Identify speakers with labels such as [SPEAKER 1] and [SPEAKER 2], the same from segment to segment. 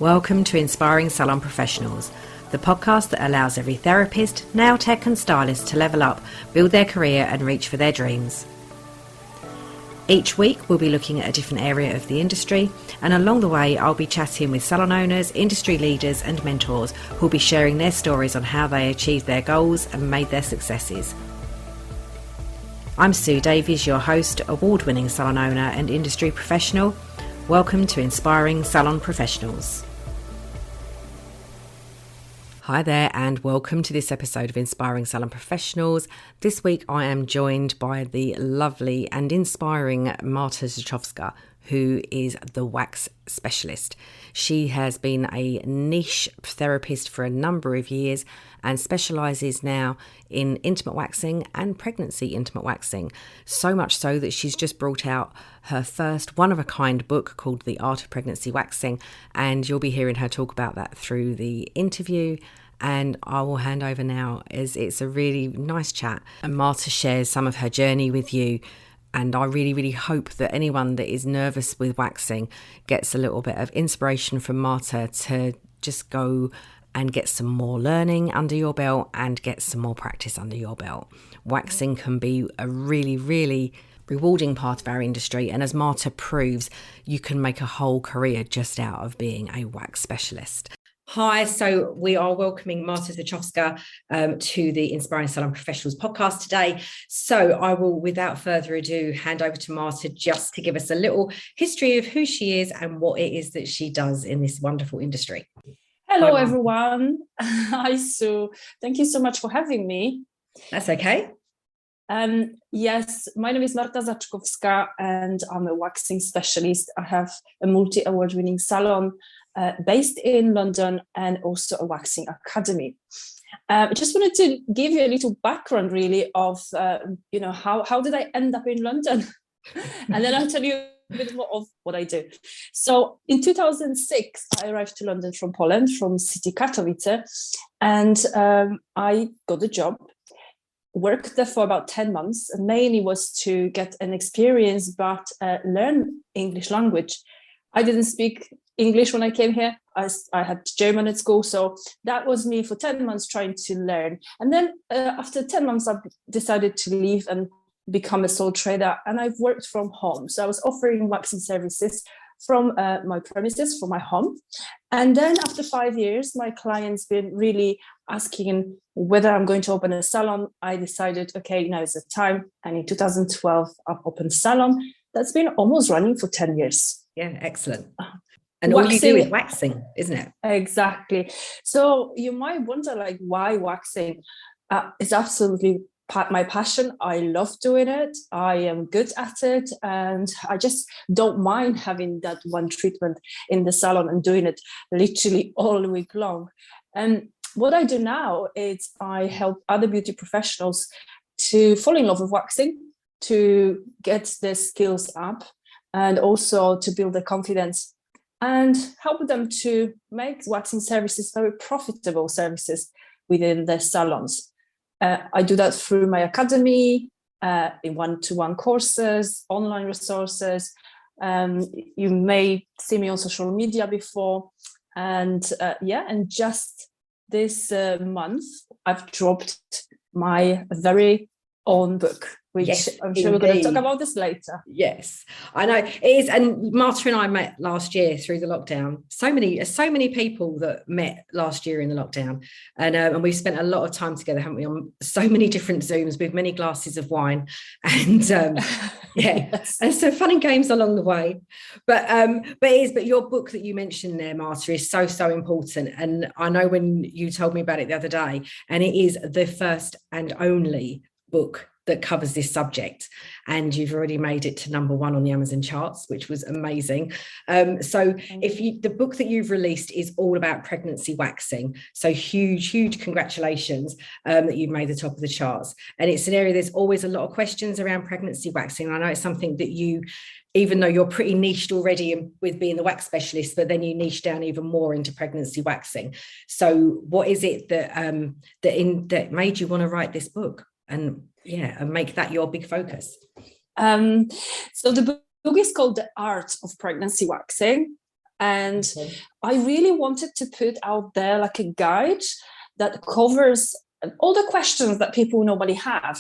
[SPEAKER 1] Welcome to Inspiring Salon Professionals, the podcast that allows every therapist, nail tech and stylist to level up, build their career and reach for their dreams. Each week we'll be looking at a different area of the industry, and along the way I'll be chatting with salon owners, industry leaders and mentors who'll be sharing their stories on how they achieved their goals and made their successes. I'm Sue Davies, your host, award-winning salon owner and industry professional. Welcome to Inspiring Salon Professionals. Hi there and welcome to this episode of Inspiring Salon Professionals. This week I am joined by the lovely and inspiring Marta Zaczkowska, who is the wax specialist. She has been a niche therapist for a number of years and specialises now in intimate waxing and pregnancy intimate waxing. So much so that she's just brought out her first one-of-a-kind book called The Art of Pregnancy Waxing, and you'll be hearing her talk about that through the interview. And I will hand over now, as it's a really nice chat. And Marta shares some of her journey with you. And I really hope that anyone that is nervous with waxing gets a little bit of inspiration from Marta to just go and get some more learning under your belt and get some more practice under your belt. Waxing can be a really rewarding part of our industry. And as Marta proves, you can make a whole career just out of being a wax specialist. Hi, so we are welcoming Marta Zaczkowska to the Inspiring Salon Professionals podcast today. So I will, without further ado, hand over to Marta just to give us a little history of who she is and what it is that she does in this wonderful industry.
[SPEAKER 2] Hello, everyone. Hi, Sue. Thank you so much for having me.
[SPEAKER 1] That's okay.
[SPEAKER 2] Yes, my name is Marta Zaczkowska and I'm a waxing specialist. I have a multi-award winning salon based in London and also a waxing academy. I just wanted to give you a little background really of, how did I end up in London? And then I'll tell you a bit more of what I do. So in 2006, I arrived to London from Poland, from city Katowice, and I got a job. Worked there for about 10 months, and mainly was to get an experience, but learn English language. I didn't speak English when I came here. I had German at school, so that was me for 10 months trying to learn. And then after 10 months, I decided to leave and become a sole trader, and I've worked from home. So I was offering waxing services from my premises, from my home. And then after 5 years, my clients been really asking whether I'm going to open a salon. I decided, okay, now is the time. And in 2012, I've opened a salon that's been almost running for 10 years.
[SPEAKER 1] Yeah, excellent. And
[SPEAKER 2] waxing,
[SPEAKER 1] all you do is waxing, isn't it?
[SPEAKER 2] Exactly. So you might wonder, why waxing? It's absolutely my passion. I love doing it. I am good at it. And I just don't mind having that one treatment in the salon and doing it literally all week long. And what I do now is I help other beauty professionals to fall in love with waxing, to get their skills up, and also to build their confidence and help them to make waxing services very profitable services within their salons. I do that through my academy, in one-to-one courses, online resources. You may see me on social media before. And just this month, I've dropped my very own book, which
[SPEAKER 1] yes,
[SPEAKER 2] I'm sure we're going to talk about this later.
[SPEAKER 1] Yes, I know it is. And Marta and I met last year through the lockdown. So many people that met last year in the lockdown, and we've spent a lot of time together, haven't we? On so many different Zooms with many glasses of wine, and yes. And some fun and games along the way. But your book that you mentioned there, Marta, is so important. And I know when you told me about it the other day, and it is the first and only book that covers this subject, and you've already made it to number 1 on the Amazon charts, which was amazing. The book that you've released is all about pregnancy waxing, so huge congratulations that you've made the top of the charts. And it's an area there's always a lot of questions around pregnancy waxing. I know it's something that you, even though you're pretty niched already with being the wax specialist, but then you niche down even more into pregnancy waxing. So what is it that made you want to write this book and make that your big focus?
[SPEAKER 2] So the book is called The Art of Pregnancy Waxing. And I really wanted to put out there like a guide that covers all the questions that people normally have,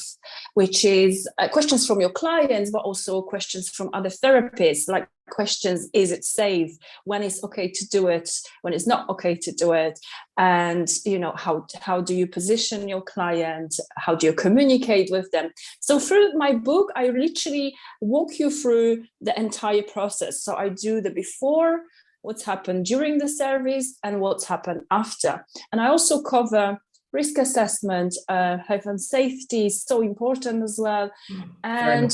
[SPEAKER 2] which is questions from your clients, but also questions from other therapists, like questions, is it safe, when it's okay to do it, when it's not okay to do it, and how do you position your client, how do you communicate with them. So through my book, I literally walk you through the entire process. So I do the before, what's happened during the service, and what's happened after. And I also cover risk assessment, health and safety is so important as well, and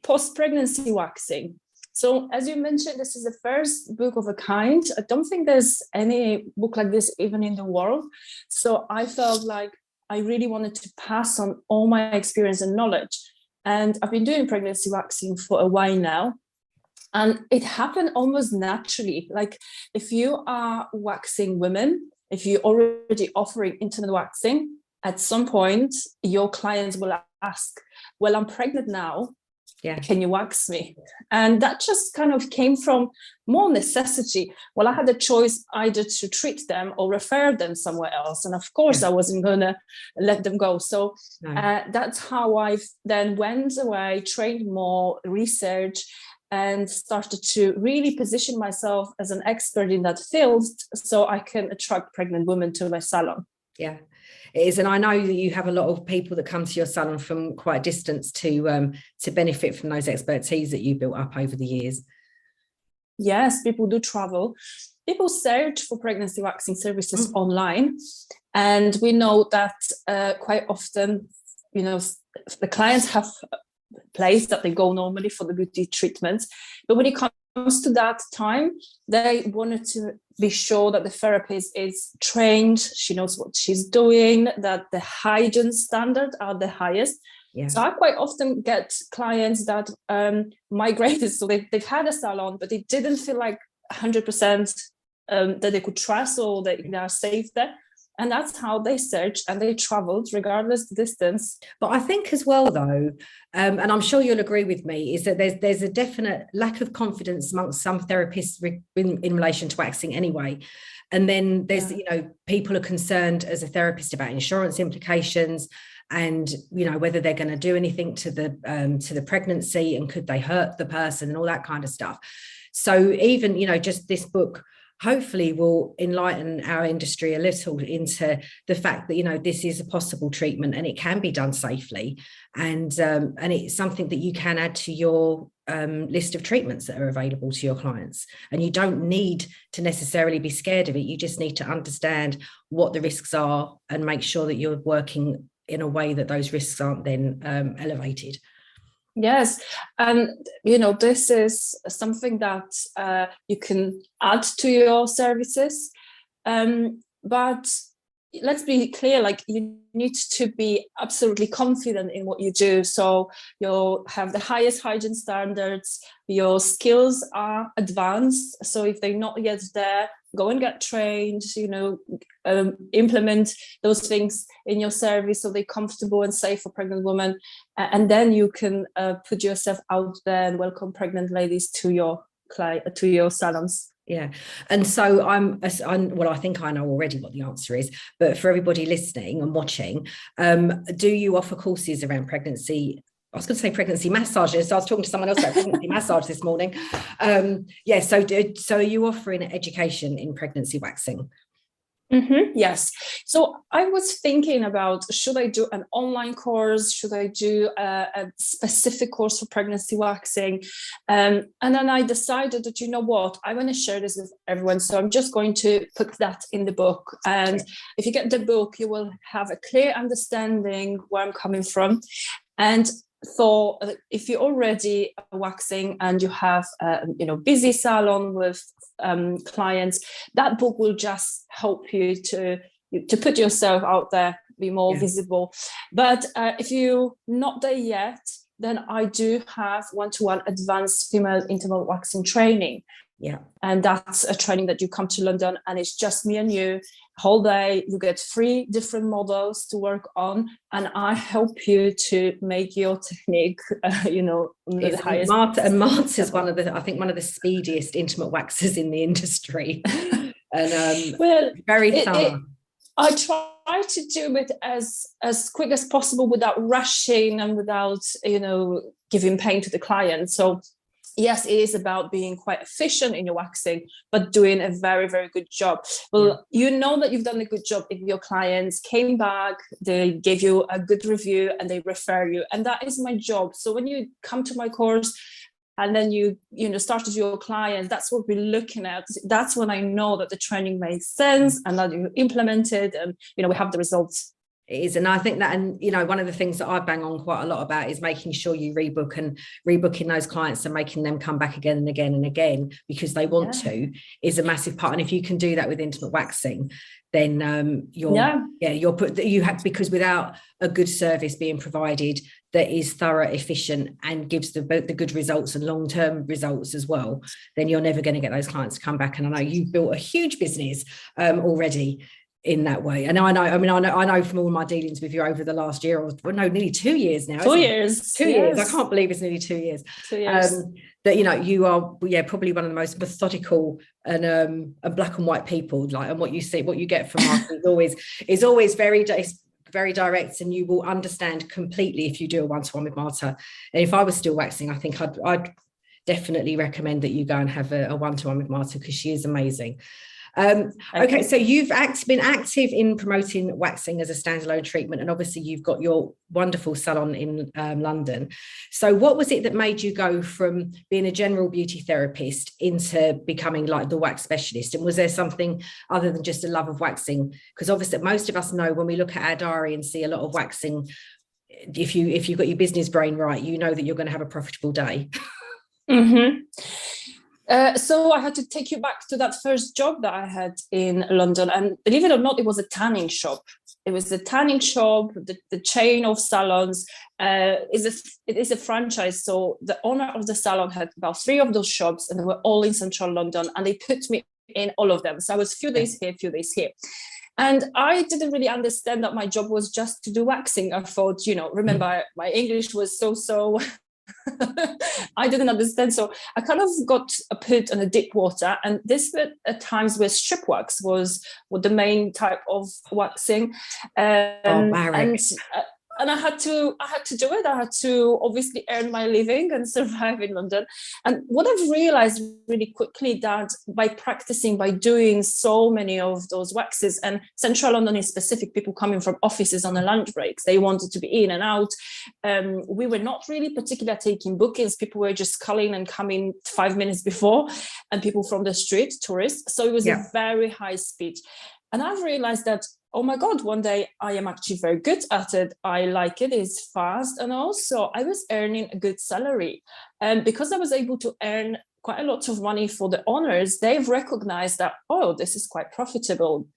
[SPEAKER 2] post-pregnancy waxing. So as you mentioned, this is the first book of a kind. I don't think there's any book like this even in the world. So I felt like I really wanted to pass on all my experience and knowledge. And I've been doing pregnancy waxing for a while now. And it happened almost naturally. Like if you are waxing women, if you're already offering intimate waxing, at some point, your clients will ask, well, I'm pregnant now. Yeah. Can you wax me? And that just kind of came from more necessity. Well, I had a choice either to treat them or refer them somewhere else. And of course, I wasn't going to let them go. So that's how I then went away, trained more, research, and started to really position myself as an expert in that field so I can attract pregnant women to my salon.
[SPEAKER 1] Yeah, it is. And I know that you have a lot of people that come to your salon from quite a distance to benefit from those expertise that you built up over the years.
[SPEAKER 2] Yes, people do travel. People search for pregnancy waxing services online. And we know that quite often, the clients have place that they go normally for the beauty treatments, but when it comes to that time, they wanted to be sure that the therapist is trained, she knows what she's doing, that the hygiene standards are the highest. So I quite often get clients that migrated, so they've had a salon, but they didn't feel like 100% that they could trust or that they are safe there. And that's how they searched and they traveled regardless the distance.
[SPEAKER 1] But I think as well, though, and I'm sure you'll agree with me, is that there's a definite lack of confidence amongst some therapists in relation to waxing anyway. And then there's, people are concerned as a therapist about insurance implications and, whether they're going to do anything to the pregnancy and could they hurt the person and all that kind of stuff. So even, just this book hopefully will enlighten our industry a little into the fact that, this is a possible treatment and it can be done safely. And it's something that you can add to your list of treatments that are available to your clients. And you don't need to necessarily be scared of it. You just need to understand what the risks are and make sure that you're working in a way that those risks aren't then elevated.
[SPEAKER 2] Yes, and this is something that you can add to your services, but let's be clear, like you need to be absolutely confident in what you do. So you'll have the highest hygiene standards, your skills are advanced. So if they're not yet there, go and get trained, implement those things in your service so they're comfortable and safe for pregnant women. And then you can put yourself out there and welcome pregnant ladies to your salons.
[SPEAKER 1] Yeah. And so I think I know already what the answer is, but for everybody listening and watching, do you offer courses around pregnancy? I was going to say pregnancy massages. So I was talking to someone else about pregnancy massage this morning. So are you offering education in pregnancy waxing?
[SPEAKER 2] Mm-hmm, yes. So I was thinking about, should I do an online course? Should I do a specific course for pregnancy waxing? And then I decided that, I want to share this with everyone. So I'm just going to put that in the book. And if you get the book, you will have a clear understanding where I'm coming from. And so if you're already waxing and you have busy salon with clients, that book will just help you to put yourself out there, be more visible. But if you're not there yet, then I do have one-to-one advanced female intimate waxing training.
[SPEAKER 1] Yeah.
[SPEAKER 2] And that's a training that you come to London and it's just me and you whole day. You get 3 different models to work on, and I help you to make your technique, the highest.
[SPEAKER 1] Marta's one of the speediest intimate waxers in the industry. And
[SPEAKER 2] well,
[SPEAKER 1] very thorough.
[SPEAKER 2] I try to do it as quick as possible without rushing and without, giving pain to the client. So yes, it is about being quite efficient in your waxing, but doing a very, very good job. Well, you know that you've done a good job if your clients came back, they gave you a good review and they refer you. And that is my job. So when you come to my course and then you start to do your clients, that's what we're looking at. That's when I know that the training makes sense and that you implement it and, we have the results.
[SPEAKER 1] It is. And I think that, and one of the things that I bang on quite a lot about is making sure you rebook, and rebooking those clients and making them come back again and again and again because they want to is a massive part. And if you can do that with intimate waxing, then because without a good service being provided that is thorough, efficient, and gives the good results and long-term results as well, then you're never going to get those clients to come back. And I know you've built a huge business already in that way. And I know from all my dealings with you over the last year, nearly 2 years now.
[SPEAKER 2] 2 years.
[SPEAKER 1] 2 years. I can't believe it's nearly 2 years.
[SPEAKER 2] 2 years.
[SPEAKER 1] That you are probably one of the most methodical and black and white people. And what you get from us is always very direct, and you will understand completely if you do a one-to-one with Marta. And if I was still waxing, I think I'd definitely recommend that you go and have a one-to-one with Marta because she is amazing. Okay, so you've been active in promoting waxing as a standalone treatment, and obviously you've got your wonderful salon in London. So what was it that made you go from being a general beauty therapist into becoming like the wax specialist? And was there something other than just a love of waxing? Because obviously most of us know when we look at our diary and see a lot of waxing, if you've got your business brain right, you know that you're going to have a profitable day.
[SPEAKER 2] Mm-hmm. So I had to take you back to that first job that I had in London, and believe it or not, it was a tanning shop. It was the tanning shop, the chain of salons. It is a franchise. So the owner of the salon had about 3 of those shops, and they were all in central London, and they put me in all of them. So I was a few days here, a few days here. And I didn't really understand that my job was just to do waxing. I thought, remember, my English was so I didn't understand. So I kind of got put on a deep water, and this at times where strip wax was the main type of waxing. And I had to do it. I had to obviously earn my living and survive in London. And what I've realized really quickly that by practicing, by doing so many of those waxes, and central London in specific, people coming from offices on the lunch breaks, they wanted to be in and out. We were not really particularly taking bookings. People were just calling and coming 5 minutes before, and people from the street, tourists. So it was a very high speed. And I've realized that, oh my God, one day I am actually very good at it. I like it, it's fast. And also I was earning a good salary. And because I was able to earn quite a lot of money for the owners, they've recognized that, oh, this is quite profitable.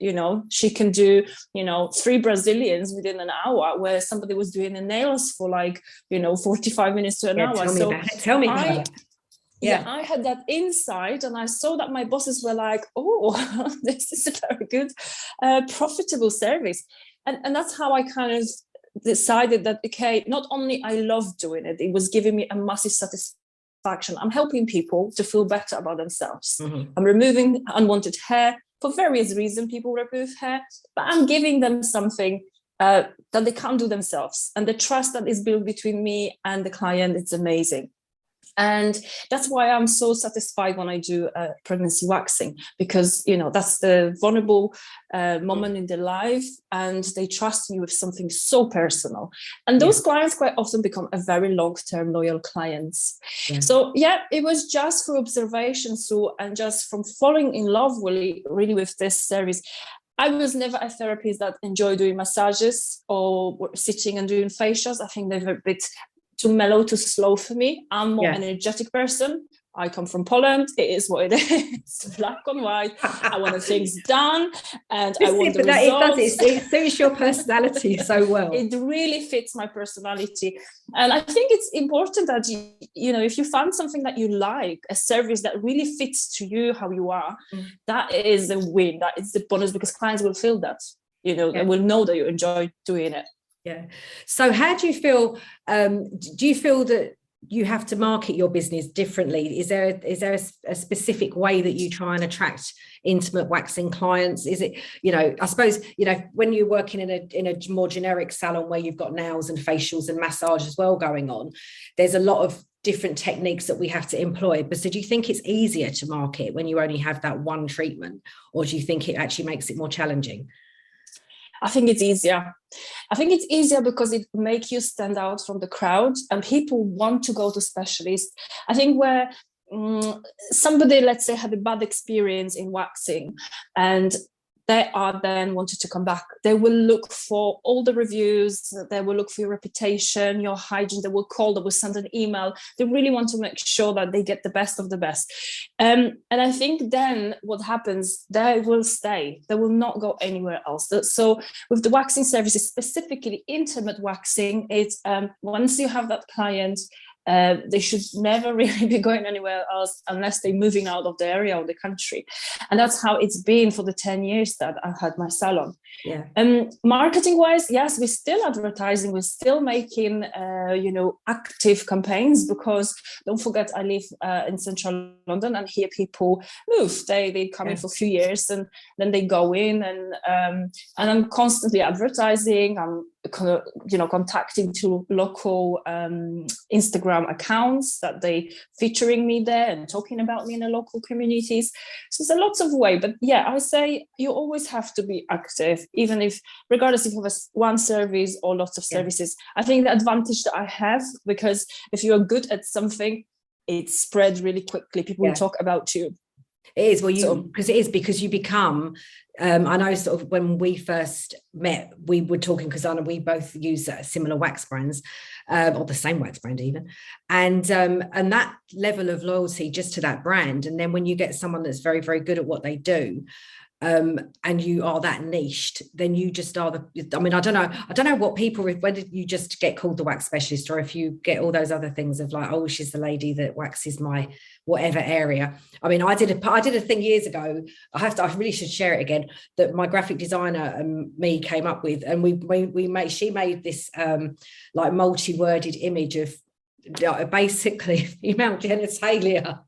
[SPEAKER 2] She can do, 3 Brazilians within an hour, where somebody was doing the nails for 45 minutes to an hour.
[SPEAKER 1] Tell me about it.
[SPEAKER 2] Yeah, I had that insight, and I saw that my bosses were like, oh, this is a very good, profitable service. And that's how I kind of decided that, okay, not only I love doing it, it was giving me a massive satisfaction. I'm helping people to feel better about themselves. Mm-hmm. I'm removing unwanted hair. For various reasons, people remove hair, but I'm giving them something that they can't do themselves. And the trust that is built between me and the client, it's amazing. And that's why I'm so satisfied when I do pregnancy waxing, because, that's the vulnerable moment in their life, and they trust me with something so personal. And those clients quite often become a very long-term loyal clients. Yeah. So, it was just through observation, and just from falling in love really with this service. I was never a therapist that enjoyed doing massages or sitting and doing facials. I think they're a bit too mellow, too slow for me. I'm more energetic person. I come from Poland. It is what it is, black and white. I want things done, and I want the results.
[SPEAKER 1] It suits your personality so well.
[SPEAKER 2] It really fits my personality, and I think it's important that you know, if you find something that you like, a service that really fits to you, how you are, that is a win. That is the bonus, because clients will feel that, you know, they will know that you enjoy doing it.
[SPEAKER 1] Yeah. So how do you feel? Do you feel that you have to market your business differently? Is there a specific way that you try and attract intimate waxing clients? Is it, you know, I suppose, you know, when you're working in a more generic salon where you've got nails and facials and massage as well going on, there's a lot of different techniques that we have to employ. But so do you think it's easier to market when you only have that one treatment, or do you think it actually makes it more challenging?
[SPEAKER 2] I think it's easier. I think it's easier because it makes you stand out from the crowd, and people want to go to specialists. I think where somebody, let's say, had a bad experience in waxing, and they are then wanted to come back, they will look for all the reviews, they will look for your reputation, your hygiene, they will call, they will send an email. They really want to make sure that they get the best of the best. And I think then what happens, they will stay, they will not go anywhere else. So with the waxing services, specifically intimate waxing, it's once you have that client, they should never really be going anywhere else unless they're moving out of the area or the country. And that's how it's been for the 10 years that I've had my salon.
[SPEAKER 1] Yeah.
[SPEAKER 2] Marketing wise, yes, we're still advertising, we're still making, active campaigns, because don't forget, I live in central London, and here people move. They come in for a few years and then they go in, and I'm constantly advertising. I'm contacting to local Instagram accounts that they featuring me there and talking about me in the local communities. So there's a lots of way, but yeah, I say you always have to be active, even if, regardless if you have one service or lots of services. I think the advantage that I have, because if you're good at something, it spreads really quickly. People will talk about you.
[SPEAKER 1] It is, well, because you become, I know sort of when we first met, we were talking, because I know we both use similar wax brands, or the same wax brand even, and that level of loyalty just to that brand. And then when you get someone that's very, very good at what they do, and you are that niched, then you just are I don't know what people, whether you just get called the wax specialist, or if you get all those other things of like, oh, she's the lady that waxes my whatever area. I mean, I did a thing years ago, I really should share it again, that my graphic designer and me came up with, and she made this like multi-worded image of basically female genitalia.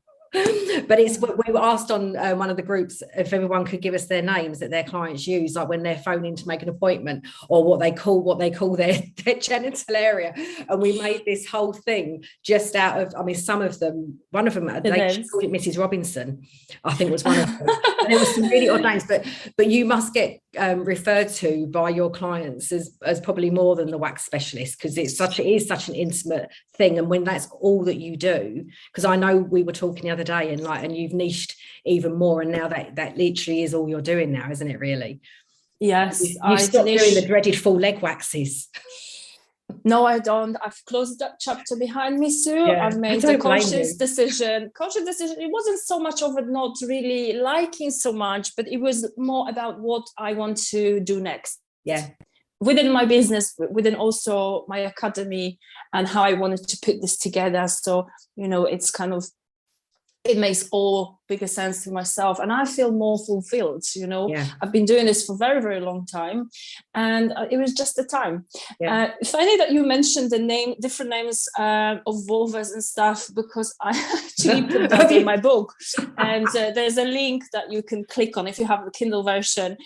[SPEAKER 1] But we were asked on one of the groups if everyone could give us their names that their clients use, like when they're phoning to make an appointment, or what they call their genital area. And we made this whole thing just out of, I mean, some of them, one of them, they called it Mrs. Robinson, I think was one of them. And there was some really odd names, but you must get referred to by your clients as probably more than the wax specialist, because it is such an intimate thing. And when that's all that you do, because I know we were talking the other day, and you've niched even more, and now that literally is all you're doing now, isn't it, really?
[SPEAKER 2] Yes.
[SPEAKER 1] You've stopped doing the dreaded full leg waxes.
[SPEAKER 2] No, I don't. I've closed that chapter behind me, Sue. Yeah, I've made a conscious decision. It wasn't so much of it not really liking so much, but it was more about what I want to do next.
[SPEAKER 1] Yeah.
[SPEAKER 2] Within my business, within also my academy, and how I wanted to put this together. So, it's kind of, it makes all bigger sense to myself, and I feel more fulfilled. I've been doing this for a very, very long time, and it was just the time. Funny that you mentioned different names of vulvas and stuff, because I actually put that in my book, and there's a link that you can click on if you have the Kindle version,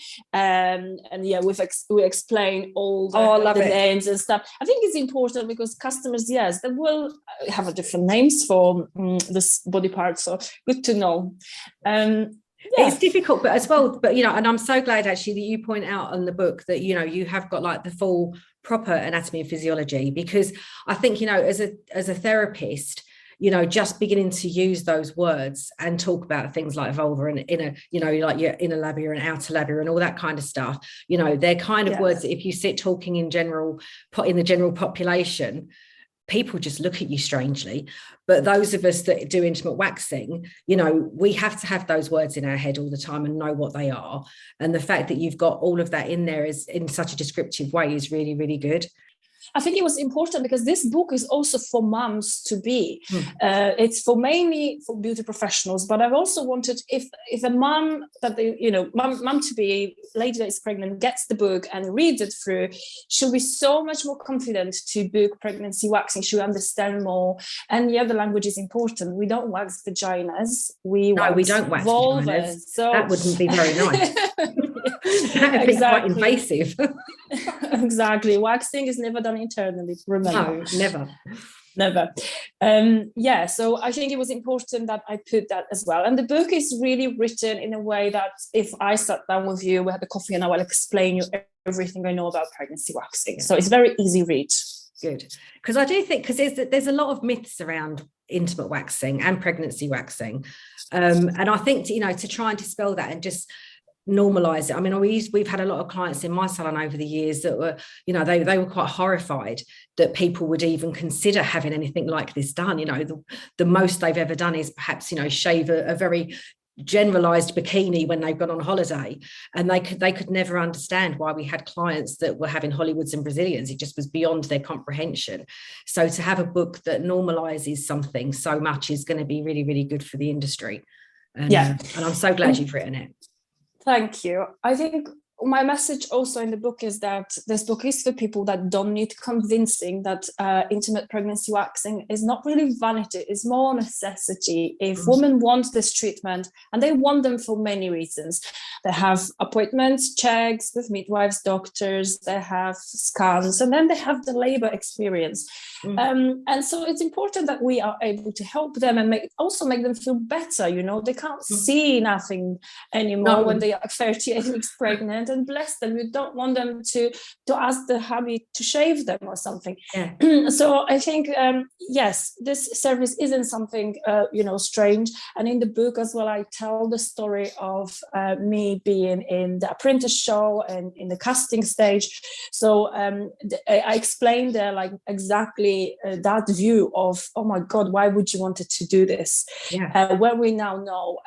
[SPEAKER 2] we explain all the names and stuff. I think it's important because customers, yes, they will have a different names for this body part, so good to know.
[SPEAKER 1] It's difficult, but as well, and I'm so glad actually that you point out on the book that you have got like the full proper anatomy and physiology, because I think as a therapist, just beginning to use those words and talk about things like vulva and inner, like your inner labia and outer labia and all that kind of stuff, they're kind of words that if you sit talking in the general population, people just look at you strangely. But those of us that do intimate waxing, you know, we have to have those words in our head all the time and know what they are. And the fact that you've got all of that in there is in such a descriptive way is really, really good.
[SPEAKER 2] I think it was important because this book is also for moms to be. It's for mainly for beauty professionals, but I've also wanted if a mom that they, you know, mom to be, lady that is pregnant gets the book and reads it through, she'll be so much more confident to book pregnancy waxing. She'll understand more. And yeah, the language is important. We don't wax vaginas. We don't wax vulvas. So
[SPEAKER 1] that wouldn't be very nice. That would be quite invasive.
[SPEAKER 2] Exactly. Waxing is never done internally, remember.
[SPEAKER 1] No,
[SPEAKER 2] never. So I think it was important that I put that as well. And the book is really written in a way that if I sat down with you, we had a coffee, and I will explain you everything I know about pregnancy waxing. So it's very easy read.
[SPEAKER 1] Good. Because I do think, because there's a lot of myths around intimate waxing and pregnancy waxing. And I think, you know, to try and dispel that and just normalize it. I mean, we've had a lot of clients in my salon over the years that were, you know, they were quite horrified that people would even consider having anything like this done. You know, the most they've ever done is perhaps, you know, shave a very generalized bikini when they've gone on holiday, and they could never understand why we had clients that were having Hollywoods and Brazilians. It just was beyond their comprehension. So to have a book that normalizes something so much is going to be really, really good for the industry. And I'm so glad you've written it.
[SPEAKER 2] Thank you. I think my message also in the book is that this book is for people that don't need convincing that intimate pregnancy waxing is not really vanity, it's more necessity. If women want this treatment, and they want them for many reasons, they have appointments, checks with midwives, doctors, they have scans, and then they have the labor experience. And so it's important that we are able to help them and make them feel better. You know, they can't see nothing anymore when they are 38 weeks pregnant, and bless them, you don't want them to ask the hubby to shave them or something. So I think yes, this service isn't something strange. And in the book as well, I tell the story of me being in the apprentice show and in the casting stage. So I explained there like exactly that view of, oh my God, why would you want to do this? Where we now know,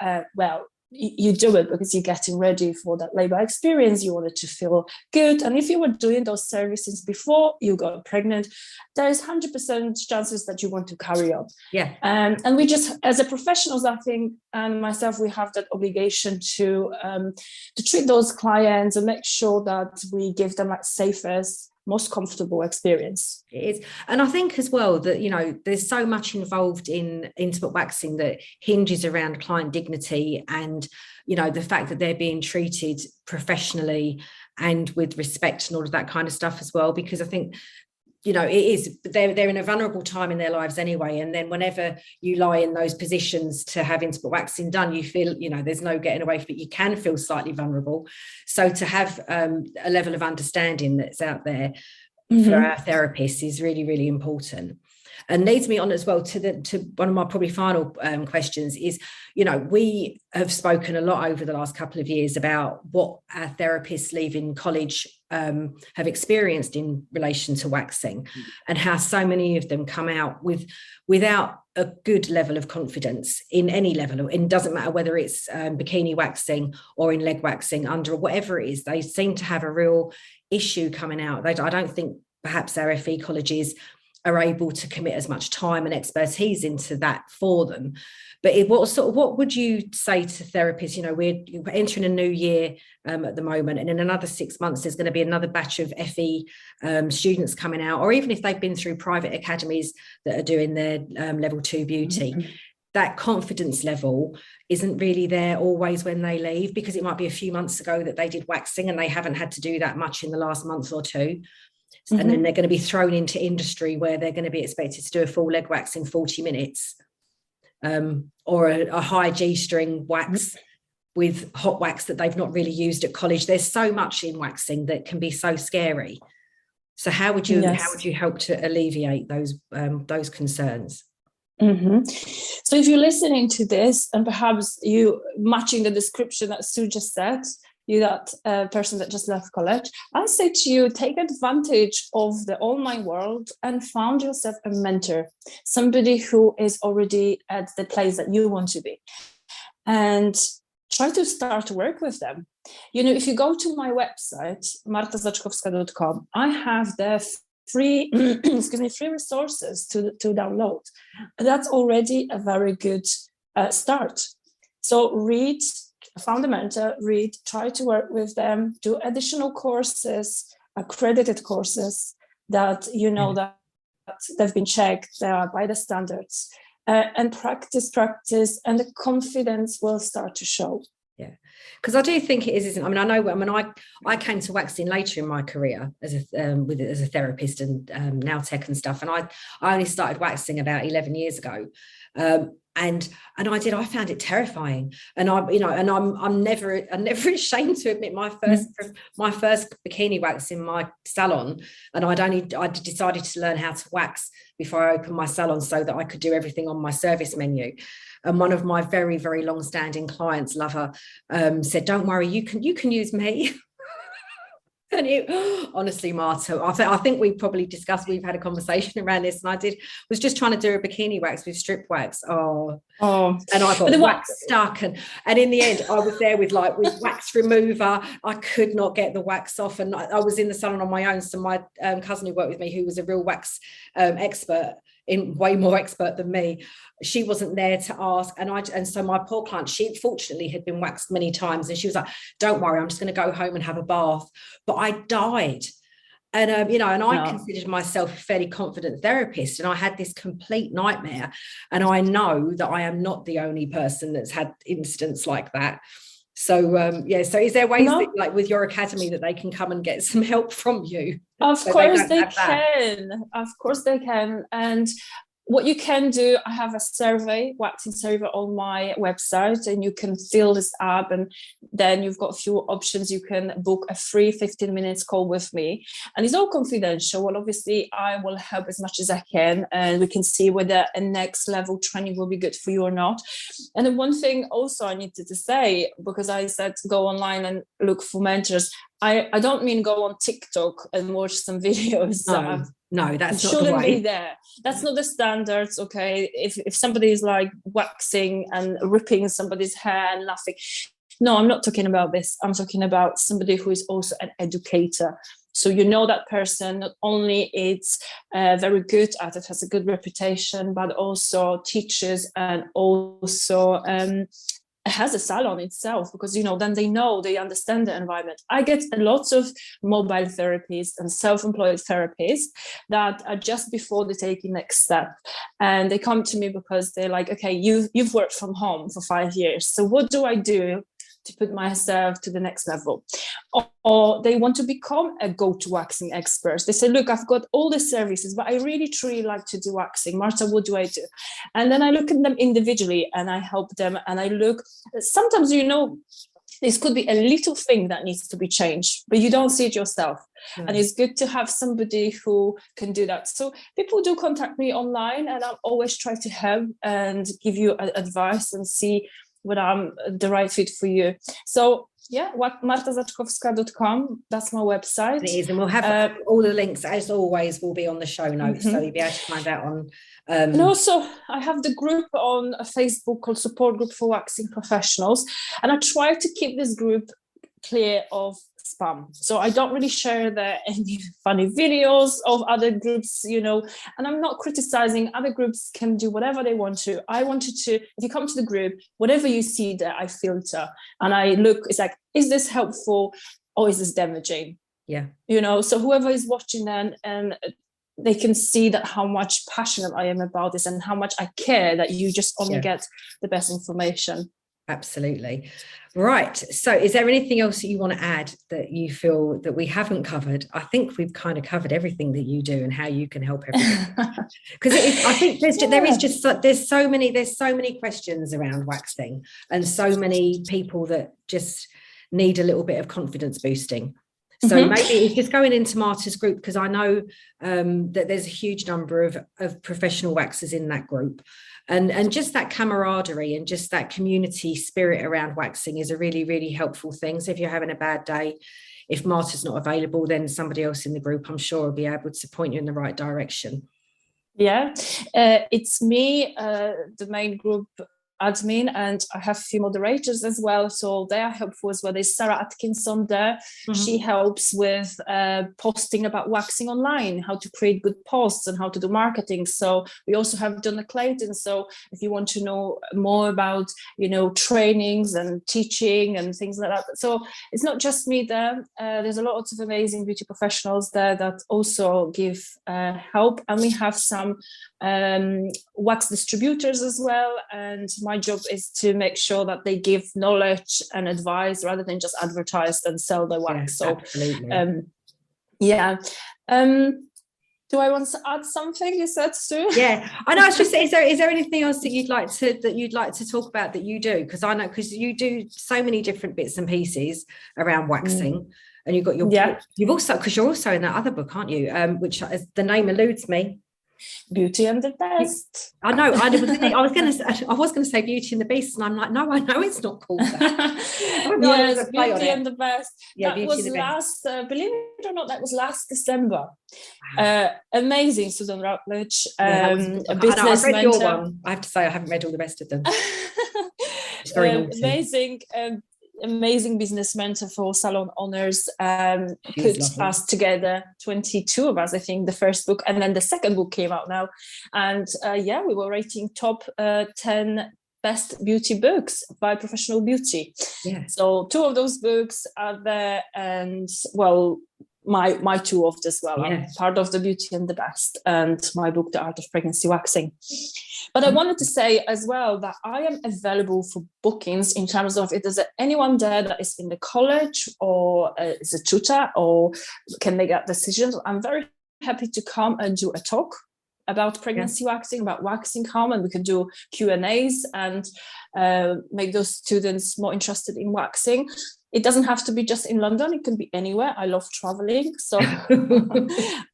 [SPEAKER 2] you do it because you're getting ready for that labor experience. You wanted to feel good. And if you were doing those services before you got pregnant, there is 100% chances that you want to carry on. And we just, as a professionals, I think, and myself, we have that obligation to treat those clients and make sure that we give them like safest, most comfortable experience.
[SPEAKER 1] It is. And I think as well that, you know, there's so much involved in intimate waxing that hinges around client dignity and, you know, the fact that they're being treated professionally and with respect and all of that kind of stuff as well. Because I think, you know, they're in a vulnerable time in their lives anyway. And then whenever you lie in those positions to have intimate waxing done, you feel, you know, there's no getting away from it. You can feel slightly vulnerable. So to have a level of understanding that's out there for our therapists is really, really important. And leads me on as well to one of my probably final questions is, you know, we have spoken a lot over the last couple of years about what our therapists leaving college have experienced in relation to waxing, and how so many of them come out without a good level of confidence in any level. It doesn't matter whether it's bikini waxing or in leg waxing, under whatever it is, they seem to have a real issue coming out. I don't think perhaps our FE colleges are able to commit as much time and expertise into that for them. But what would you say to therapists? You know, we're entering a new year at the moment, and in another 6 months, there's going to be another batch of FE students coming out, or even if they've been through private academies that are doing their level 2 beauty, that confidence level isn't really there always when they leave, because it might be a few months ago that they did waxing and they haven't had to do that much in the last month or two. And then they're going to be thrown into industry where they're going to be expected to do a full leg wax in 40 minutes or a high G-string wax with hot wax that they've not really used at college. There's so much in waxing that can be so scary. So how would you help to alleviate those concerns?
[SPEAKER 2] So if you're listening to this and perhaps you matching the description that Sue just said, you're that person that just left college, I say to you, take advantage of the online world and found yourself a mentor, somebody who is already at the place that you want to be. And try to start to work with them. If you go to my website, martazaczkowska.com, I have the free free resources to download. That's already a very good start. So read, found a mentor, read, try to work with them, do additional courses, accredited courses that that they've been checked by the standards. And practice, and the confidence will start to show.
[SPEAKER 1] Yeah, because I do think it is, isn't it? I mean, I know when I came to waxing later in my career as a therapist and nail tech and stuff, and I only started waxing about 11 years ago. And I found it terrifying, and I'm never ashamed to admit my first bikini wax in my salon, and I decided to learn how to wax before I opened my salon so that I could do everything on my service menu. And one of my very, very long-standing clients, lover, said, "Don't worry, you can use me." And honestly, Marta, I think we've had a conversation around this, and I was just trying to do a bikini wax with strip wax. And I got wax stuck, and in the end I was there with wax remover. I could not get the wax off, and I was in the salon on my own. So my cousin who worked with me, who was a real wax expert, way more expert than me, she wasn't there to ask, and so my poor client, she fortunately had been waxed many times, and she was like, "Don't worry, I'm just going to go home and have a bath." But I died, and I considered myself a fairly confident therapist, and I had this complete nightmare, and I know that I am not the only person that's had incidents like that. So so is there ways that, like with your academy, that they can come and get some help from you?
[SPEAKER 2] Of course they can. Of course they can. And what you can do, I have a waxing survey on my website, and you can fill this up, and then you've got a few options. You can book a free 15 minutes call with me, and it's all confidential. Well, obviously I will help as much as I can, and we can see whether a next level training will be good for you or not. And then one thing also I needed to say, because I said go online and look for mentors, I don't mean go on TikTok and watch some videos.
[SPEAKER 1] No, that's not
[SPEAKER 2] shouldn't
[SPEAKER 1] the way.
[SPEAKER 2] be there. That's not the standards. Okay, if somebody is like waxing and ripping somebody's hair and laughing, no, I'm not talking about this. I'm talking about somebody who is also an educator. So that person not only is very good at it, has a good reputation, but also teaches and also has a salon itself, because then they understand the environment. I get a lot of mobile therapists and self-employed therapists that are just before they take the next step, and they come to me because they're like, okay, you've worked from home for 5 years, so what do I do to put myself to the next level? Or they want to become a go-to waxing expert. They say, look, I've got all the services, but I really truly like to do waxing. Marta, what do I do? And then I look at them individually, and I help them, and I look, sometimes this could be a little thing that needs to be changed, but you don't see it yourself. And it's good to have somebody who can do that. So people do contact me online, and I'll always try to help and give you advice and see whether I'm the right fit for you. So martazaczkowska.com, that's my website.
[SPEAKER 1] It is, and we'll have all the links, as always, will be on the show notes, so you'll be able to find out on
[SPEAKER 2] and also I have the group on Facebook called Support Group for Waxing Professionals, and I try to keep this group clear of spam. So I don't really share any funny videos of other groups, and I'm not criticizing. Other groups can do whatever they want to. I wanted to, if you come to the group, whatever you see there, I filter, and I look, it's like, is this helpful or is this damaging?
[SPEAKER 1] Yeah.
[SPEAKER 2] So whoever is watching then, and they can see that how much passionate I am about this, and how much I care that you just only get the best information.
[SPEAKER 1] Absolutely. Right. So is there anything else that you want to add that you feel that we haven't covered? I think we've kind of covered everything that you do and how you can help everyone. Because I think there's so many questions around waxing, and so many people that just need a little bit of confidence boosting. So maybe it's just going into Marta's group, because I know that there's a huge number of professional waxers in that group. And just that camaraderie and just that community spirit around waxing is a really, really helpful thing. So if you're having a bad day, if Marta's not available, then somebody else in the group, I'm sure, will be able to point you in the right direction.
[SPEAKER 2] Yeah, it's me, the main group admin, and I have a few moderators as well, so they are helpful as well. There's Sarah Atkinson there. She helps with posting about waxing online, how to create good posts and how to do marketing. So we also have Donna Clayton, so if you want to know more about, trainings and teaching and things like that, so it's not just me there. There's a lot of amazing beauty professionals there that also give help, and we have some wax distributors as well, and my job is to make sure that they give knowledge and advice rather than just advertise and sell their wax.
[SPEAKER 1] Yeah,
[SPEAKER 2] so
[SPEAKER 1] absolutely.
[SPEAKER 2] Do I want to add something? You said, Sue?
[SPEAKER 1] Yeah, I know. I was just saying, is there anything else that you'd like to talk about that you do? Because I know, because you do so many different bits and pieces around waxing, and you've got your you've also, because you're also in that other book, aren't you? Which the name eludes me.
[SPEAKER 2] Beauty and the Best.
[SPEAKER 1] I know. I was going to say Beauty and the Beast, and I'm like, no, I know it's not called that.
[SPEAKER 2] Yes, Beauty and the Best.
[SPEAKER 1] Yeah,
[SPEAKER 2] that was last. Believe it or not, that was last December. Wow. Amazing, Susan Rutledge. A business
[SPEAKER 1] I've read
[SPEAKER 2] mentor.
[SPEAKER 1] your one. I have to say, I haven't read all the rest of them. It's very
[SPEAKER 2] amazing. Amazing business mentor for salon owners, put us together, 22 of us, I think, the first book, and then the second book came out now, and we were rating top 10 best beauty books by Professional Beauty. So 2 of those books are there, and my 2 of as well. I'm part of the Beauty and the Best, and my book, The Art of Pregnancy Waxing. But I wanted to say as well that I am available for bookings in terms of, if there's anyone there that is in the college or is a tutor or can make that decision, I'm very happy to come and do a talk about pregnancy waxing, about waxing home, and we can do Q&As and make those students more interested in waxing. It doesn't have to be just in London. It can be anywhere. I love traveling, so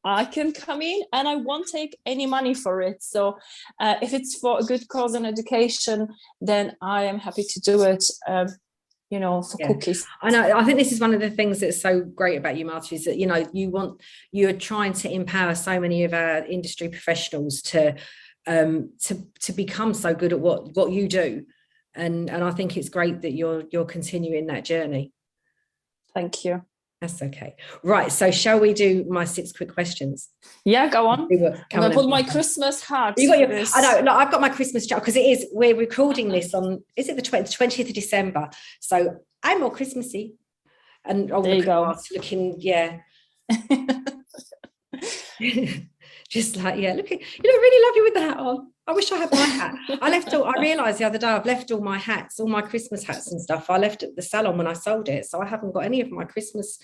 [SPEAKER 2] I can come in, and I won't take any money for it. So if it's for a good cause and education, then I am happy to do it, for cookies.
[SPEAKER 1] I know. I think this is one of the things that's so great about you, Marta, is that, you're trying to empower so many of our industry professionals to become so good at what you do. And I think it's great that you're continuing that journey.
[SPEAKER 2] Thank you.
[SPEAKER 1] That's okay. Right. So shall we do my 6 quick questions?
[SPEAKER 2] Yeah, go on. I'm going to put my Christmas hat.
[SPEAKER 1] I know. No, I've got my Christmas job, because we're recording this on, is it the 20th of December? So I'm more Christmassy. And
[SPEAKER 2] there you go.
[SPEAKER 1] Looking, just like, looking, really lovely with the hat on. I wish I had my hat. I realised the other day I've left all my hats, all my Christmas hats and stuff. I left at the salon when I sold it. So I haven't got any of my Christmas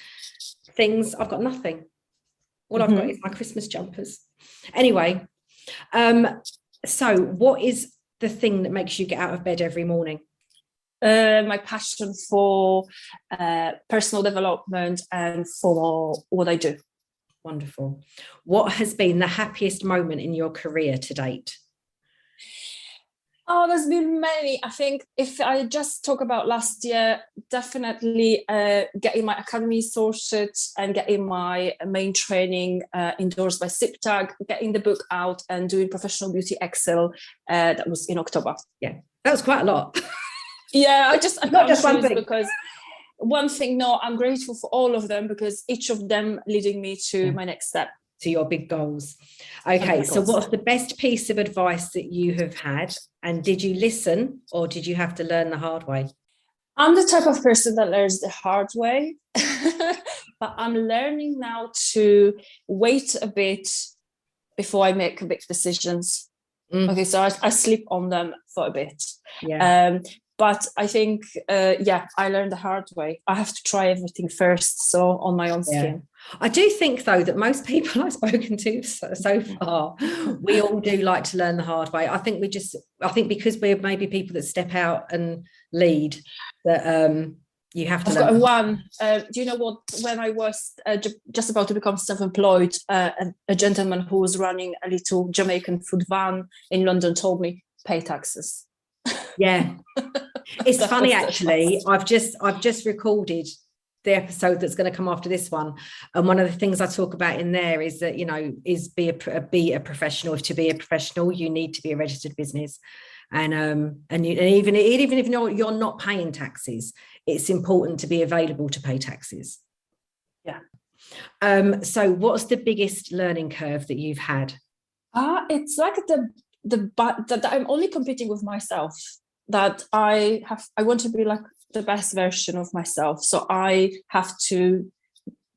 [SPEAKER 1] things. I've got nothing. All I've got is my Christmas jumpers. Anyway, so what is the thing that makes you get out of bed every morning?
[SPEAKER 2] My passion for personal development and for what I do.
[SPEAKER 1] Wonderful. What has been the happiest moment in your career to date?
[SPEAKER 2] Oh, there's been many. I think if I just talk about last year, definitely getting my academy sorted and getting my main training endorsed by SIPTAG, getting the book out and doing Professional Beauty Excel. That was in October.
[SPEAKER 1] Yeah, that was quite a lot.
[SPEAKER 2] I
[SPEAKER 1] not just one thing.
[SPEAKER 2] Because one thing, no, I'm grateful for all of them, because each of them leading me to my next step.
[SPEAKER 1] To your big goals. Okay, so what's the best piece of advice that you have had? And did you listen, or did you have to learn the hard way?
[SPEAKER 2] I'm the type of person that learns the hard way, but I'm learning now to wait a bit before I make big decisions. Okay, so I sleep on them for a bit. But I think, I learned the hard way. I have to try everything first, so on my own skin.
[SPEAKER 1] I do think, though, that most people I've spoken to so far, we all do like to learn the hard way. I think because we're maybe people that step out and lead, that You have to
[SPEAKER 2] I've
[SPEAKER 1] learn.
[SPEAKER 2] got one. Do you know what? When I was just about to become self-employed, a gentleman who was running a little Jamaican food van in London told me, pay taxes.
[SPEAKER 1] Yeah. It's funny, actually. I've just recorded the episode that's going to come after this one, and one of the things I talk about in there is that, you know, is be a professional. If to be a professional, you need to be a registered business, and even if you're not paying taxes, it's important to be available to pay taxes.
[SPEAKER 2] Yeah.
[SPEAKER 1] So what's the biggest learning curve that you've had?
[SPEAKER 2] It's like that I'm only competing with myself, that I want to be like the best version of myself. So I have to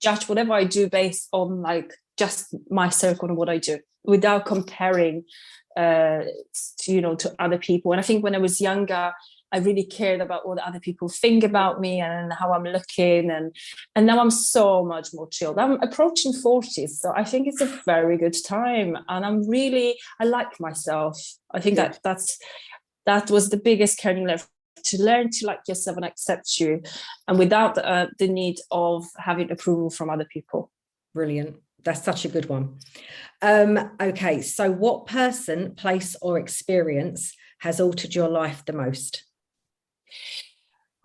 [SPEAKER 2] judge whatever I do based on like just my circle and what I do, without comparing to other people. And I think when I was younger, I really cared about what other people think about me and how I'm looking, and now I'm so much more chilled. I'm approaching 40, so I think it's a very good time, and I like myself. I think that was the biggest learning level, to learn to like yourself and accept you, and without the need of having approval from other people.
[SPEAKER 1] Brilliant. That's such a good one. Okay, so what person, place, or experience has altered your life the most?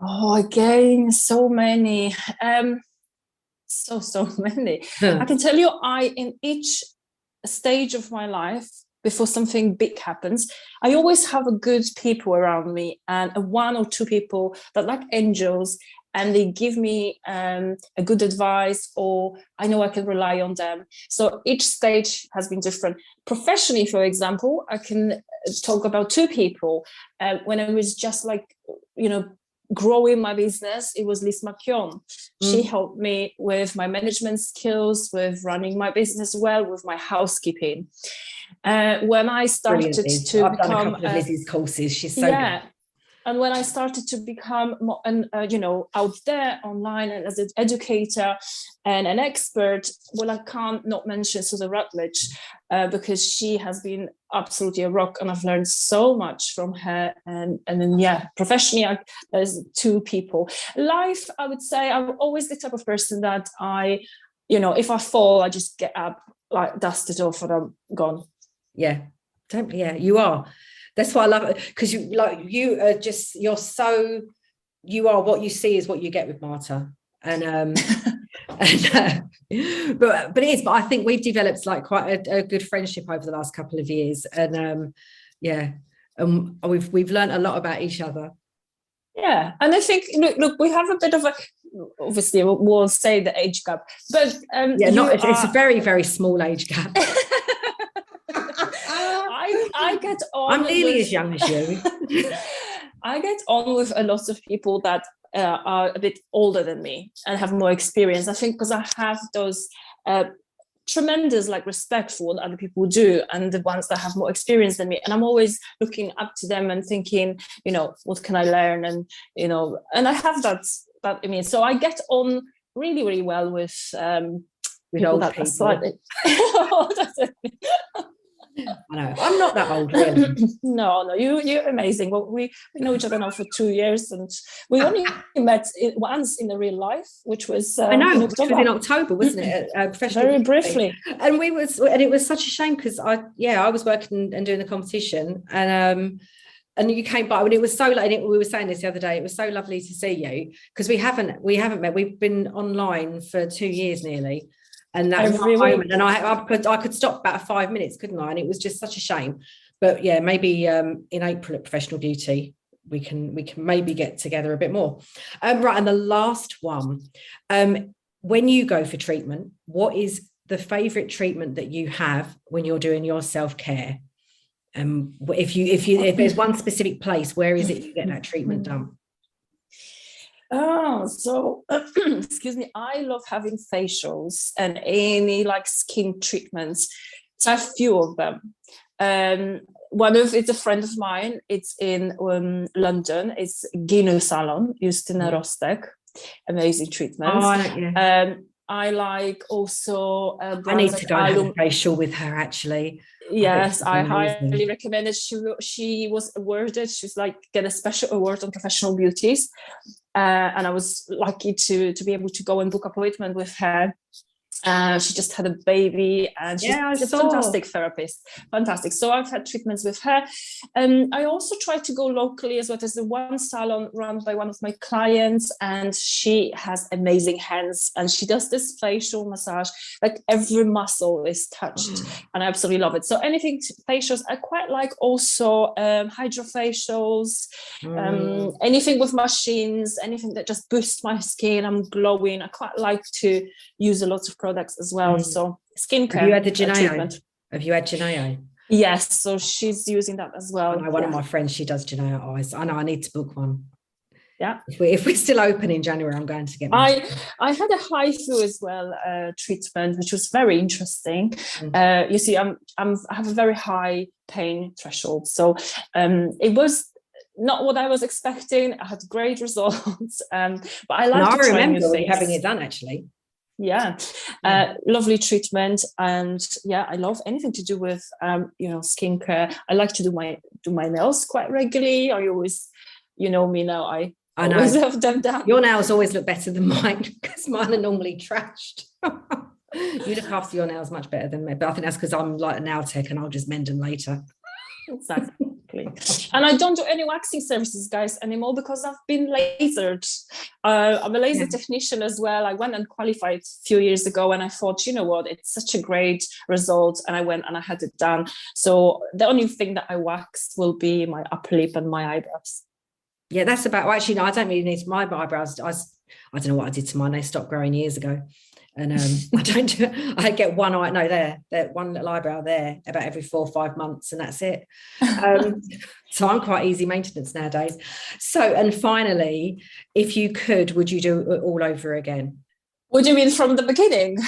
[SPEAKER 2] Oh, again, so many. So many. I can tell you, in each stage of my life, before something big happens, I always have a good people around me, and one or two people that like angels, and they give me a good advice, or I know I can rely on them. So each stage has been different. Professionally, for example, I can talk about two people. When I was just like, growing my business, it was Liz McKeown. She helped me with my management skills, with running my business well, with my housekeeping. When I started to
[SPEAKER 1] I've
[SPEAKER 2] become
[SPEAKER 1] done a couple of Liz's courses. She's so good.
[SPEAKER 2] And when I started to become more, out there online and as an educator and an expert, well, I can't not mention Susan Rutledge, because she has been absolutely a rock, and I've learned so much from her. And then, professionally, there's two people. Life, I would say, I'm always the type of person that if I fall, I just get up, like dust it off, and I'm gone.
[SPEAKER 1] Yeah, you are. That's why I love it, because you are what you see is what you get with Marta, and but it is. But I think we've developed like quite a good friendship over the last couple of years, and we've learned a lot about each other.
[SPEAKER 2] Yeah, and I think look, we have a bit of a, obviously we'll say the age gap, but
[SPEAKER 1] it's a very, very small age gap.
[SPEAKER 2] I get on.
[SPEAKER 1] I'm nearly as young as you.
[SPEAKER 2] I get on with a lot of people that are a bit older than me and have more experience. I think because I have those tremendous respect for what other people do, and the ones that have more experience than me. And I'm always looking up to them and thinking, what can I learn? And and I have that. So I get on really, really well with
[SPEAKER 1] old people.
[SPEAKER 2] Slightly...
[SPEAKER 1] I know. I'm not that old, really.
[SPEAKER 2] No, you're amazing. Well, we know each other now for 2 years, and we only met once in the real life, which was
[SPEAKER 1] which was in October, wasn't it?
[SPEAKER 2] Very briefly.
[SPEAKER 1] And it was such a shame, because I was working and doing the competition, and you came by when it was so late. And we were saying this the other day. It was so lovely to see you, because we haven't met. We've been online for 2 years nearly. And that moment, and I could stop about 5 minutes, couldn't I? And it was just such a shame. But yeah, maybe in April at Professional Beauty, we can maybe get together a bit more. Right, and the last one, when you go for treatment, what is the favourite treatment that you have when you're doing your self-care? If there's one specific place, where is it you get that treatment done?
[SPEAKER 2] Oh, so excuse me. I love having facials and any skin treatments. So I have a few of them. It's a friend of mine. It's in London. It's Ginu Salon, Justyna Rostek. Amazing treatments. I like also.
[SPEAKER 1] I need to go and have a facial with her, actually.
[SPEAKER 2] Yes, I highly recommend it. She was awarded. She's get a special award on Professional Beauties. and I was lucky to be able to go and book appointment with her. She just had a baby, and she's a fantastic therapist. Fantastic. So I've had treatments with her. I also try to go locally as well. There's the one salon run by one of my clients, and she has amazing hands, and she does this facial massage, like every muscle is touched, and I absolutely love it. So anything facials, I quite like also hydrofacials, anything with machines, anything that just boosts my skin. I'm glowing. I quite like to use a lot of products as well. So skincare.
[SPEAKER 1] Have you had the Geneo? Have you had Geneo?
[SPEAKER 2] Yes, so she's using that as well.
[SPEAKER 1] I know one of my friends, she does Geneo eyes. I know I need to book one.
[SPEAKER 2] Yeah.
[SPEAKER 1] If we're still open in January, I'm going to get one.
[SPEAKER 2] I had a HIFU as well treatment, which was very interesting. You see, I have a very high pain threshold, so it was not what I was expecting. I had great results, but I like to try new things.
[SPEAKER 1] Having it done actually.
[SPEAKER 2] Yeah. Lovely treatment, and I love anything to do with skincare. I like to do my nails quite regularly. I always, me now, I always have them done.
[SPEAKER 1] Your nails always look better than mine, because mine are normally trashed. You look after your nails much better than me, but I think that's because I'm like a nail tech and I'll just mend them later.
[SPEAKER 2] Exactly. And I don't do any waxing services, guys, anymore, because I've been lasered. I'm a laser technician as well. I went and qualified a few years ago, and I thought, you know what, it's such a great result, and I went and I had it done. So the only thing that I wax will be my upper lip and my eyebrows.
[SPEAKER 1] Yeah, that's about. Well, actually, no, I don't really need my eyebrows. I don't know what I did to mine. They stopped growing years ago. And I get one eye, no, there one little eyebrow there about every 4 or 5 months, and that's it. So I'm quite easy maintenance nowadays. So, and finally, if you could, would you do it all over again?
[SPEAKER 2] What do you mean, from the beginning?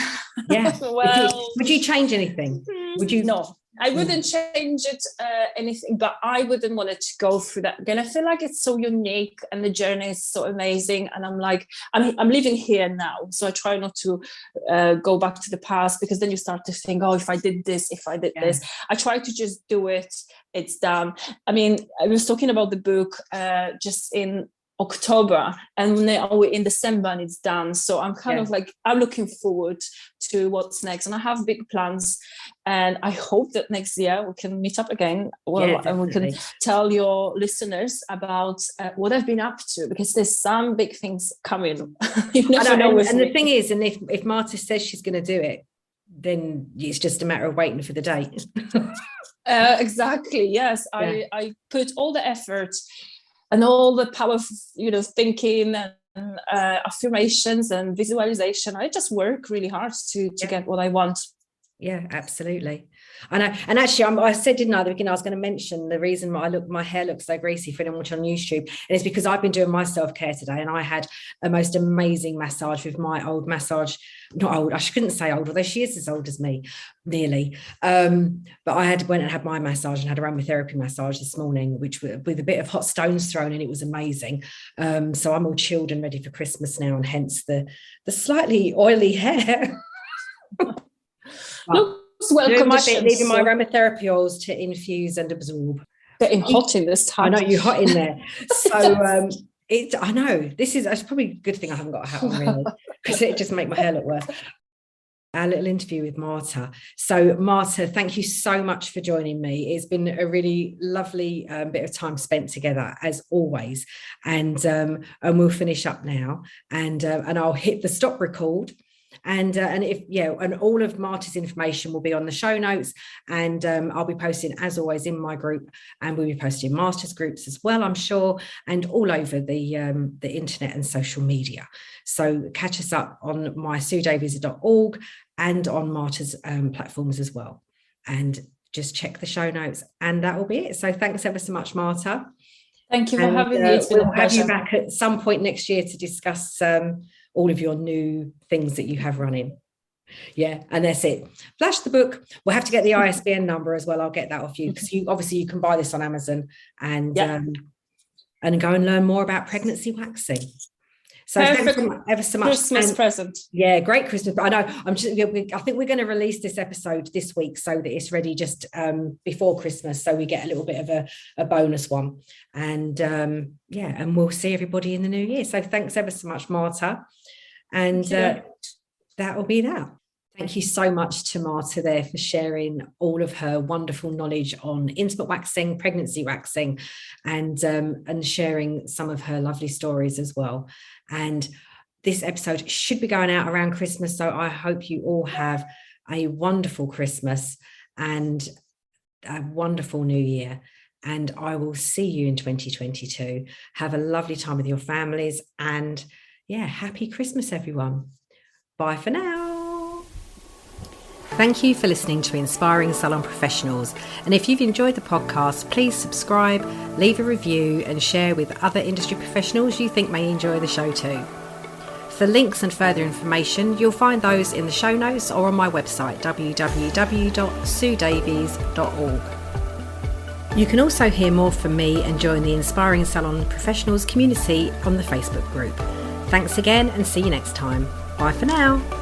[SPEAKER 1] Yeah.
[SPEAKER 2] Well,
[SPEAKER 1] would you change anything? Would you?
[SPEAKER 2] No, I wouldn't change it anything, but I wouldn't want it to go through that again. I feel like it's so unique, and the journey is so amazing. And I'm like, I'm living here now, so I try not to go back to the past, because then you start to think, oh, if I did this, this. I try to just do it. It's done. I mean, I was talking about the book just in October, and now we're in December and it's done. So I'm kind of like, I'm looking forward to what's next, and I have big plans, and I hope that next year we can meet up again, and we can tell your listeners about what I've been up to, because there's some big things coming. You never know.
[SPEAKER 1] And the thing is, and if Marta says she's going to do it, then it's just a matter of waiting for the date.
[SPEAKER 2] Exactly. Yes. I put all the effort and all the power of, thinking and affirmations and visualization. I just work really hard to get what I want.
[SPEAKER 1] Yeah, absolutely. And actually, I said, didn't I, at the beginning, I was going to mention the reason why my hair looks so greasy for anyone watching on YouTube, and it's because I've been doing my self-care today, and I had a most amazing massage with my old massage. Not old, I couldn't say old, although she is as old as me, nearly. But I went and had my massage and had a aromatherapy massage this morning, which with a bit of hot stones thrown in. It was amazing. So I'm all chilled and ready for Christmas now, and hence the slightly oily hair.
[SPEAKER 2] Looks well conditioned.
[SPEAKER 1] Leaving my aromatherapy oils to infuse and absorb.
[SPEAKER 2] Getting hot in this time.
[SPEAKER 1] I know, you're hot in there. So I know it's probably a good thing I haven't got a hat on, really, because it just make my hair look worse. Our little interview with Marta. So Marta, thank you so much for joining me. It's been a really lovely bit of time spent together, as always. And we'll finish up now, and I'll hit the stop record. And all of Marta's information will be on the show notes, and I'll be posting, as always, in my group, and we'll be posting Marta's groups as well, I'm sure, and all over the internet and social media. So catch us up on mysuedavies.org and on Marta's platforms as well, and just check the show notes, and that will be it. So thanks ever so much, Marta.
[SPEAKER 2] Thank you for having me. It's been a pleasure.
[SPEAKER 1] We'll have you back at some point next year to discuss all of your new things that you have running. Yeah, and that's it. Flash the book. We'll have to get the ISBN number as well. I'll get that off you, because you can buy this on Amazon and go and learn more about pregnancy waxing. So thanks ever so much.
[SPEAKER 2] Christmas present.
[SPEAKER 1] Yeah, great Christmas. But I know I think we're going to release this episode this week so that it's ready just before Christmas, so we get a little bit of a bonus one. And and we'll see everybody in the new year. So thanks ever so much, Marta. And that will be that. Thank you so much to Marta there for sharing all of her wonderful knowledge on intimate waxing, pregnancy waxing, and sharing some of her lovely stories as well. And this episode should be going out around Christmas, so I hope you all have a wonderful Christmas and a wonderful New Year. And I will see you in 2022. Have a lovely time with your families, and happy Christmas, everyone. Bye for now. Thank you for listening to Inspiring Salon Professionals. And if you've enjoyed the podcast, please subscribe, leave a review and share with other industry professionals you think may enjoy the show too. For links and further information, you'll find those in the show notes or on my website, www.suedavies.org. You can also hear more from me and join the Inspiring Salon Professionals community on the Facebook group. Thanks again and see you next time. Bye for now.